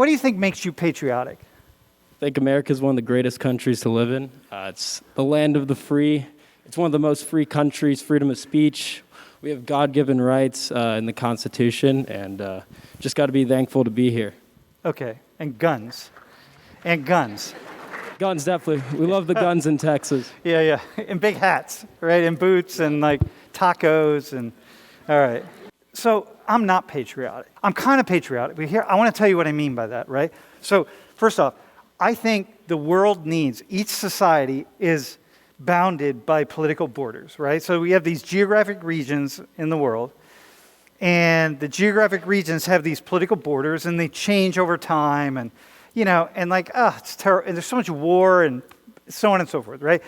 what do you think makes you patriotic? I think America is one of the greatest countries to live in. It's the land of the free. It's one of the most free countries, freedom of speech. We have God-given rights in the Constitution, and just got to be thankful to be here. Okay, and guns. And guns. Guns, definitely. We love the guns in Texas. Yeah. And big hats, right? And boots and like tacos and, all right. So I'm not patriotic. I'm kind of patriotic, but here, I want to tell you what I mean by that, right? So first off, I think the world needs, each society is bounded by political borders, right? So we have these geographic regions in the world, and the geographic regions have these political borders, and they change over time, and, you know, and like, it's terrible, and there's so much war, and so on and so forth, right?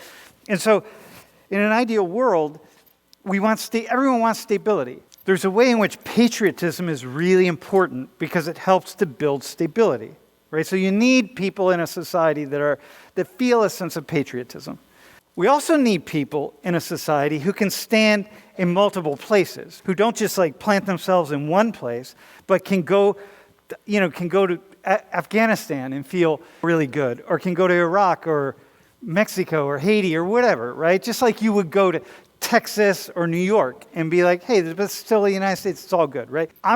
And so in an ideal world, everyone wants stability. There's a way in which patriotism is really important because it helps to build stability, right? So you need people in a society that feel a sense of patriotism. We also need people in a society who can stand in multiple places, who don't just like plant themselves in one place, but can go to Afghanistan and feel really good, or can go to Iraq or Mexico or Haiti or whatever, right? Just like you would go to Texas or New York and be like, hey, but it's still the United States, it's all good, right? I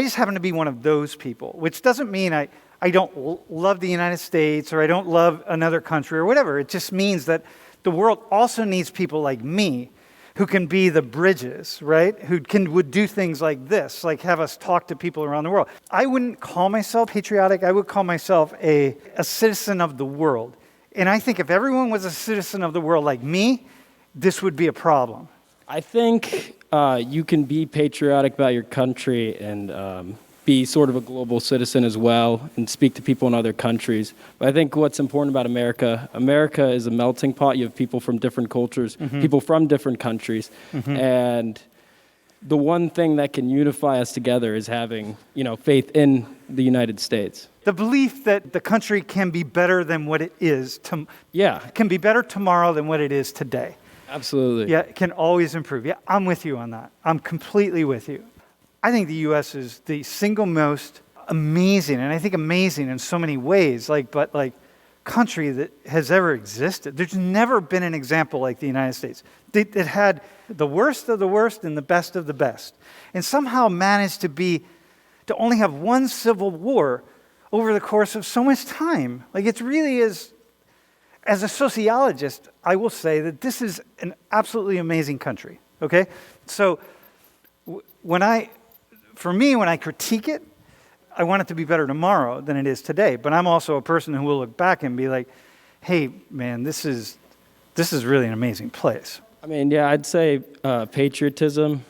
just happen to be one of those people, which doesn't mean I don't love the United States or I don't love another country or whatever. It just means that the world also needs people like me who can be the bridges, right? Who would do things like this, like have us talk to people around the world. I wouldn't call myself patriotic. I would call myself a citizen of the world. And I think if everyone was a citizen of the world like me, this would be a problem. I think you can be patriotic about your country and be sort of a global citizen as well and speak to people in other countries. But I think what's important about America is a melting pot. You have people from different cultures, people from different countries. And the one thing that can unify us together is having, faith in the United States. The belief that the country can be better than what it is. Can be better tomorrow than what it is today. Absolutely. Yeah, it can always improve. Yeah, I'm with you on that. I'm completely with you. I think the U.S. is the single most amazing, and I think amazing in so many ways, country that has ever existed. There's never been an example like the United States. It had the worst of the worst and the best of the best, and somehow managed to only have one civil war over the course of so much time. Like, it really is, as a sociologist, I will say that this is an absolutely amazing country, okay? So when I critique it, I want it to be better tomorrow than it is today. But I'm also a person who will look back and be like, hey, man, this is really an amazing place. I mean, yeah, I'd say patriotism,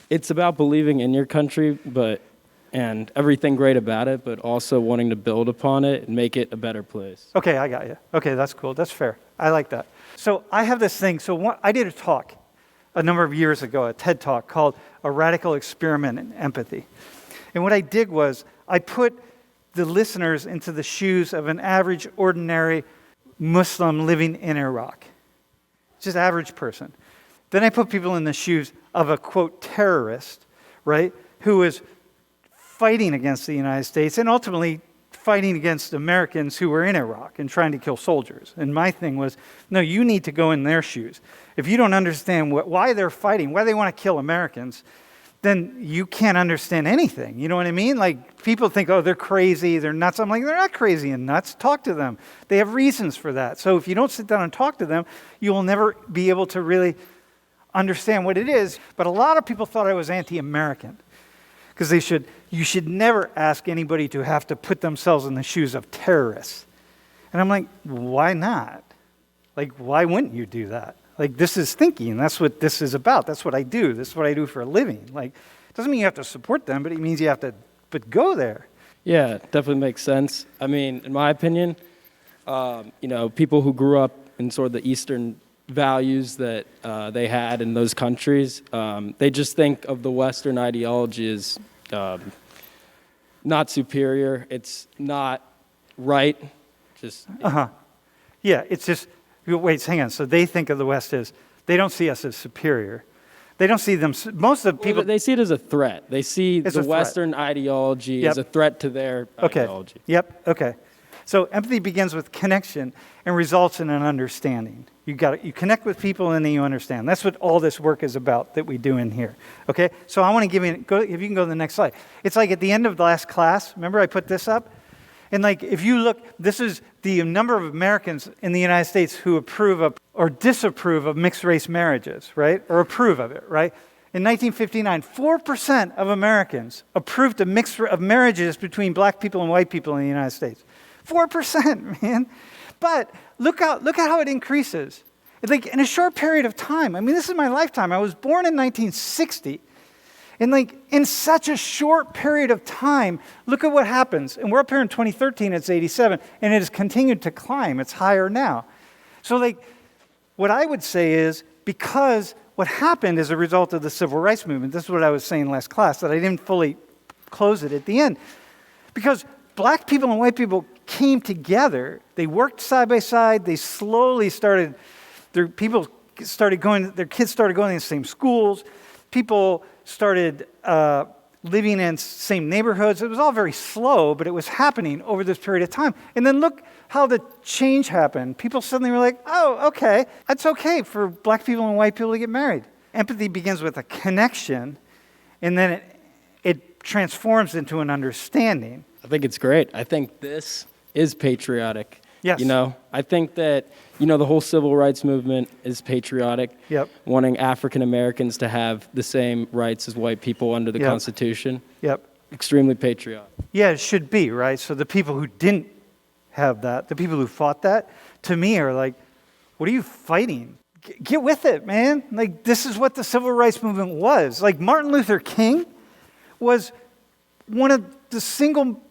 it's about believing in your country, and everything great about it, but also wanting to build upon it and make it a better place. Okay, I got you. Okay, that's cool. That's fair. I like that. So I have this thing. I did a talk a number of years ago, a TED Talk called A Radical Experiment in Empathy. And what I did was I put the listeners into the shoes of an average, ordinary Muslim living in Iraq. Just average person. Then I put people in the shoes of a, quote, terrorist, right, who is fighting against the United States and ultimately fighting against Americans who were in Iraq and trying to kill soldiers. And my thing was, no, you need to go in their shoes. If you don't understand why they're fighting, why they want to kill Americans, then you can't understand anything. You know what I mean? Like, people think, oh, they're crazy, they're nuts. I'm like, they're not crazy and nuts. Talk to them. They have reasons for that. So if you don't sit down and talk to them, you will never be able to really understand what it is. But a lot of people thought I was anti-American because you should never ask anybody to have to put themselves in the shoes of terrorists. And I'm like, why not? Like, why wouldn't you do that? Like, this is thinking. That's what this is about. That's what I do. This is what I do for a living. Like, it doesn't mean you have to support them, but it means you have to go there. Yeah, definitely makes sense. I mean, in my opinion, people who grew up in sort of the Eastern values that they had in those countries, they just think of the Western ideology as not superior. It's not right. Yeah, it's just, wait, hang on. So they think of the West as, they don't see us as superior. They don't see them. Most of the people. They see it as a threat. They see It's the a threat. Western ideology Yep. as a threat to their ideology. Yep. Okay. So empathy begins with connection and results in an understanding. You connect with people and then you understand. That's what all this work is about that we do in here. Okay. So I want to give you. If you can go to the next slide. It's like at the end of the last class. Remember I put this up, and like if you look, this is the number of Americans in the United States who approve of or disapprove of mixed race marriages, right? Or approve of it, right? In 1959, 4% of Americans approved of marriages between black people and white people in the United States. 4%, man. But look at how it increases. It's like in a short period of time. I mean, this is my lifetime. I was born in 1960. And like in such a short period of time, look at what happens. And we're up here in 2013, it's 87, and it has continued to climb. It's higher now. So like what I would say is because what happened as a result of the civil rights movement, this is what I was saying last class, that I didn't fully close it at the end. Because black people and white people came together. They worked side by side. They slowly started, their kids started going to the same schools. People started living in same neighborhoods. It was all very slow, but it was happening over this period of time. And then look how the change happened. People suddenly were like, oh, okay, it's okay for black people and white people to get married. Empathy begins with a connection, and then it transforms into an understanding. I think it's great. I think this is patriotic. Yes. I think that, the whole civil rights movement is patriotic. Yep. Wanting African Americans to have the same rights as white people under the Yep. Constitution. Yep. Extremely patriotic. Yeah, it should be, right? So the people who didn't have that, the people who fought that, to me are like, what are you fighting? Get with it, man. Like, this is what the civil rights movement was. Like, Martin Luther King was one of the single,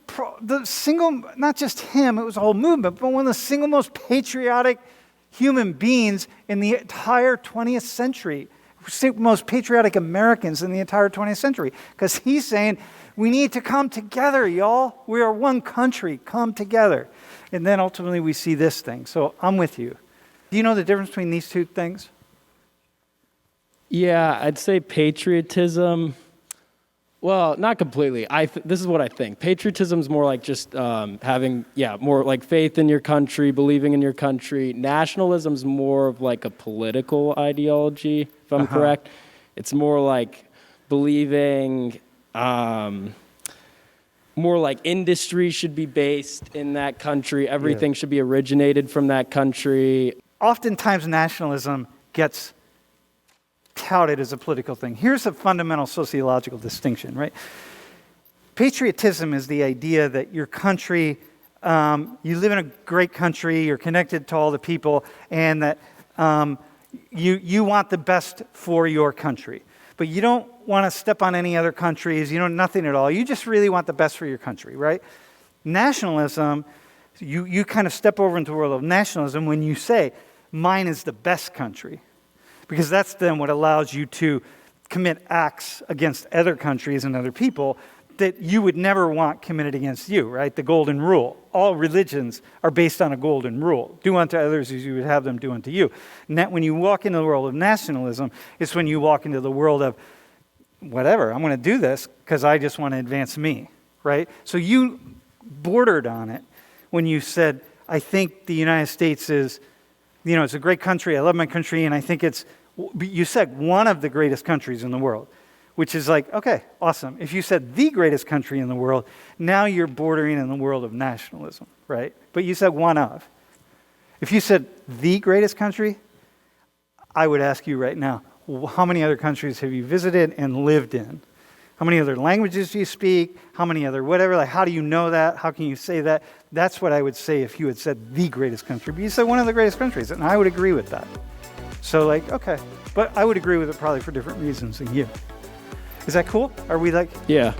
not just him, it was a whole movement, but one of the single most patriotic human beings in the entire 20th century, most patriotic Americans in the entire 20th century, because he's saying, we need to come together, y'all. We are one country, come together. And then ultimately we see this thing. So I'm with you. Do you know the difference between these two things? Yeah, I'd say patriotism. Well, not completely. This is what I think. Patriotism is more like just having, more like faith in your country, believing in your country. Nationalism is more of like a political ideology, if I'm correct. It's more like believing, more like industry should be based in that country. Everything should be originated from that country. Oftentimes nationalism gets touted as a political thing. Here's a fundamental sociological distinction, right? Patriotism is the idea that your country, you live in a great country, you're connected to all the people, and that you want the best for your country. But you don't want to step on any other countries, nothing at all. You just really want the best for your country, right? Nationalism, you kind of step over into the world of nationalism when you say, mine is the best country. Because that's then what allows you to commit acts against other countries and other people that you would never want committed against you, right? The golden rule. All religions are based on a golden rule. Do unto others as you would have them do unto you. And that when you walk into the world of nationalism, it's when you walk into the world of, whatever, I'm going to do this because I just want to advance me, right? So you bordered on it when you said, I think the United States is, it's a great country. I love my country, and I think you said one of the greatest countries in the world, which is like, okay, awesome. If you said the greatest country in the world, now you're bordering in the world of nationalism, right? But you said one of. If you said the greatest country, I would ask you right now, how many other countries have you visited and lived in? How many other languages do you speak? How many other whatever? Like, how do you know that? How can you say that? That's what I would say if you had said the greatest country. But you said one of the greatest countries, and I would agree with that. So, okay. But I would agree with it probably for different reasons than you. Is that cool? Are we like... Yeah.